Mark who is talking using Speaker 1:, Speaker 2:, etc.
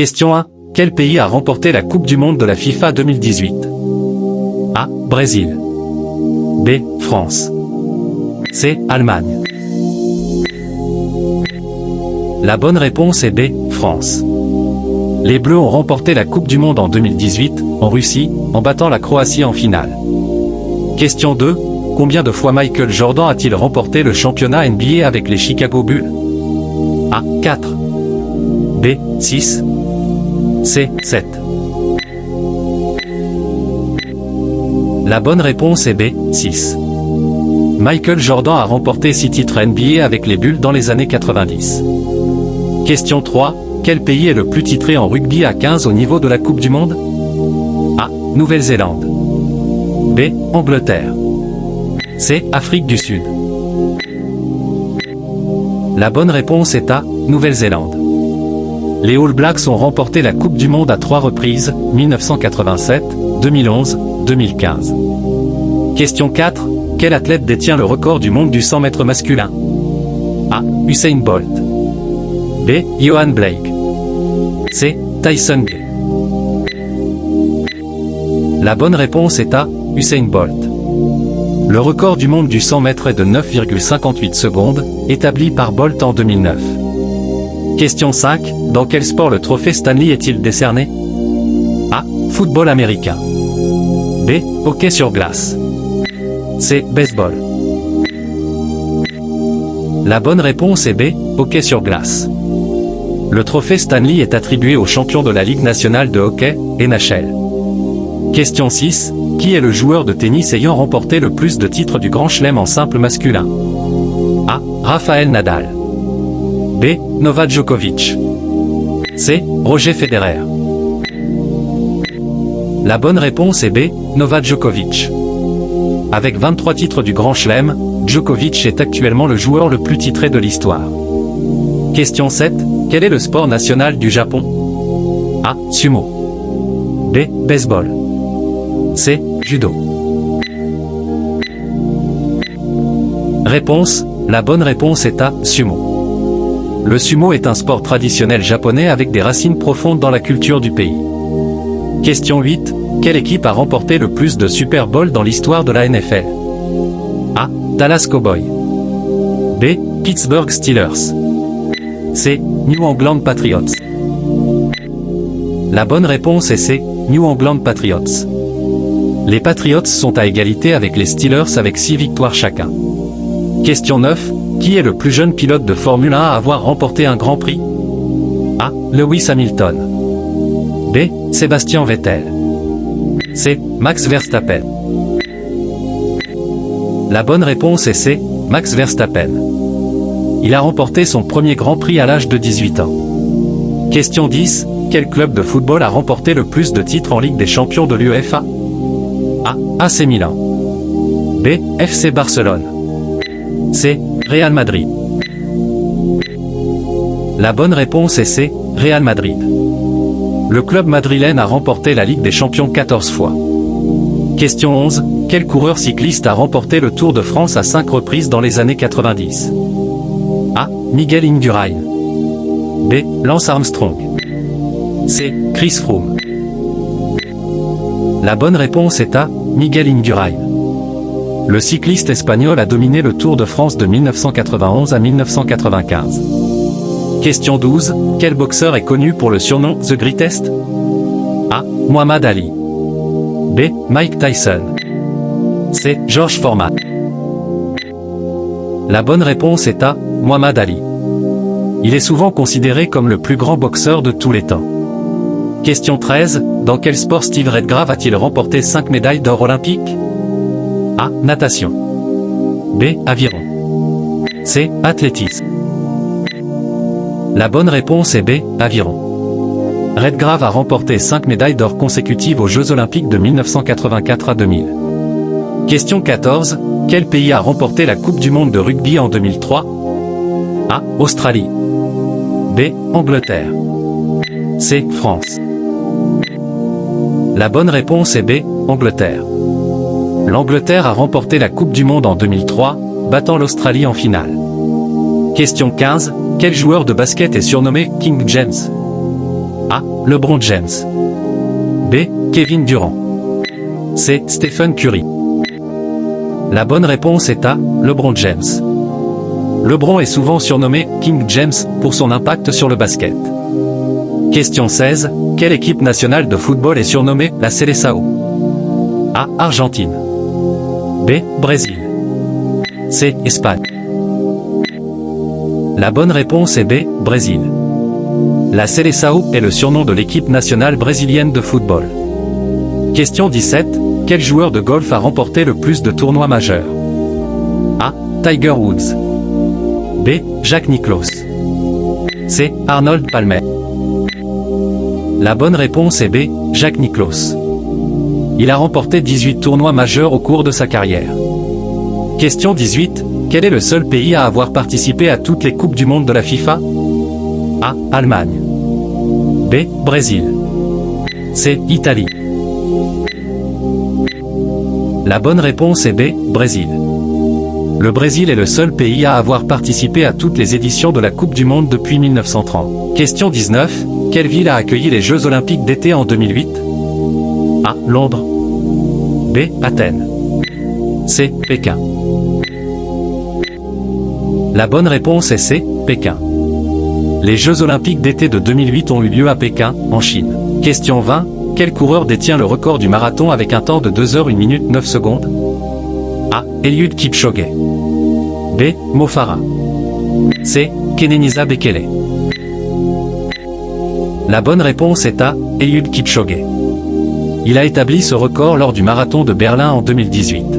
Speaker 1: Question 1. Quel pays a remporté la Coupe du Monde de la FIFA 2018? A. Brésil. B. France. C. Allemagne. La bonne réponse est B. France. Les Bleus ont remporté la Coupe du Monde en 2018, en Russie, en battant la Croatie en finale. Question 2. Combien de fois Michael Jordan a-t-il remporté le championnat NBA avec les Chicago Bulls? A. 4. B. 6. C. 7. La bonne réponse est B. 6. Michael Jordan a remporté 6 titres NBA avec les Bulls dans les années 90. Question 3. Quel pays est le plus titré en rugby à 15 au niveau de la Coupe du Monde? A. Nouvelle-Zélande. B. Angleterre. C. Afrique du Sud. La bonne réponse est A. Nouvelle-Zélande. Les All Blacks ont remporté la Coupe du Monde à 3 reprises, 1987, 2011, 2015. Question 4. Quel athlète détient le record du monde du 100 mètres masculin? A. Usain Bolt. B. Yohan Blake. C. Tyson Gay. La bonne réponse est A. Usain Bolt. Le record du monde du 100 mètres est de 9,58 secondes, établi par Bolt en 2009. Question 5. Dans quel sport le trophée Stanley est-il décerné? A. Football américain. B. Hockey sur glace. C. Baseball. La bonne réponse est B. Hockey sur glace. Le trophée Stanley est attribué aux champions de la Ligue nationale de hockey, NHL. Question 6. Qui est le joueur de tennis ayant remporté le plus de titres du Grand Chelem en simple masculin? A. Rafael Nadal. B. Novak Djokovic. C. Roger Federer. La bonne réponse est B. Novak Djokovic. Avec 23 titres du Grand Chelem, Djokovic est actuellement le joueur le plus titré de l'histoire. Question 7. Quel est le sport national du Japon? A. Sumo. B. Baseball. C. Judo. Réponse. La bonne réponse est A. Sumo. Le sumo est un sport traditionnel japonais avec des racines profondes dans la culture du pays. Question 8. Quelle équipe a remporté le plus de Super Bowl dans l'histoire de la NFL? A. Dallas Cowboys. B. Pittsburgh Steelers. C. New England Patriots. La bonne réponse est C. New England Patriots. Les Patriots sont à égalité avec les Steelers avec 6 victoires chacun. Question 9. Qui est le plus jeune pilote de Formule 1 à avoir remporté un Grand Prix? A. Lewis Hamilton. B. Sébastien Vettel. C. Max Verstappen. La bonne réponse est C. Max Verstappen. Il a remporté son premier Grand Prix à l'âge de 18 ans. Question 10. Quel club de football a remporté le plus de titres en Ligue des Champions de l'UEFA? A. AC Milan. B. FC Barcelone. C. Real Madrid. La bonne réponse est C. Real Madrid. Le club madrilène a remporté la Ligue des Champions 14 fois. Question 11. Quel coureur cycliste a remporté le Tour de France à 5 reprises dans les années 90? A. Miguel Indurain. B. Lance Armstrong. C. Chris Froome. La bonne réponse est A. Miguel Indurain. Le cycliste espagnol a dominé le Tour de France de 1991 à 1995. Question 12. Quel boxeur est connu pour le surnom The Greatest? A. Muhammad Ali. B. Mike Tyson. C. George Foreman. La bonne réponse est A. Muhammad Ali. Il est souvent considéré comme le plus grand boxeur de tous les temps. Question 13. Dans quel sport Steve Redgrave a-t-il remporté 5 médailles d'or olympiques? A. Natation. B. Aviron. C. Athlétisme. La bonne réponse est B. Aviron. Redgrave a remporté 5 médailles d'or consécutives aux Jeux Olympiques de 1984 à 2000. Question 14. Quel pays a remporté la Coupe du Monde de rugby en 2003? A. Australie. B. Angleterre. C. France. La bonne réponse est B. Angleterre. L'Angleterre a remporté la Coupe du Monde en 2003, battant l'Australie en finale. Question 15. Quel joueur de basket est surnommé King James? A. LeBron James. B. Kevin Durant. C. Stephen Curry. La bonne réponse est A. LeBron James. LeBron est souvent surnommé King James pour son impact sur le basket. Question 16. Quelle équipe nationale de football est surnommée la Seleção? A. Argentine. B. Brésil. C. Espagne. La bonne réponse est B. Brésil. La Seleção est le surnom de l'équipe nationale brésilienne de football. Question 17. Quel joueur de golf a remporté le plus de tournois majeurs? A. Tiger Woods. B. Jack Nicklaus. C. Arnold Palmer. La bonne réponse est B. Jack Nicklaus. Il a remporté 18 tournois majeurs au cours de sa carrière. Question 18. Quel est le seul pays à avoir participé à toutes les Coupes du Monde de la FIFA? A. Allemagne. B. Brésil. C. Italie. La bonne réponse est B. Brésil. Le Brésil est le seul pays à avoir participé à toutes les éditions de la Coupe du Monde depuis 1930. Question 19. Quelle ville a accueilli les Jeux Olympiques d'été en 2008? A. Londres. B. Athènes. C. Pékin. La bonne réponse est C. Pékin. Les Jeux Olympiques d'été de 2008 ont eu lieu à Pékin, en Chine. Question 20. Quel coureur détient le record du marathon avec un temps de 2 heures 1 minute 9 secondes? A. Eliud Kipchoge. B. Mo Farah. C. Kenenisa Bekele. La bonne réponse est A. Eliud Kipchoge. Il a établi ce record lors du marathon de Berlin en 2018.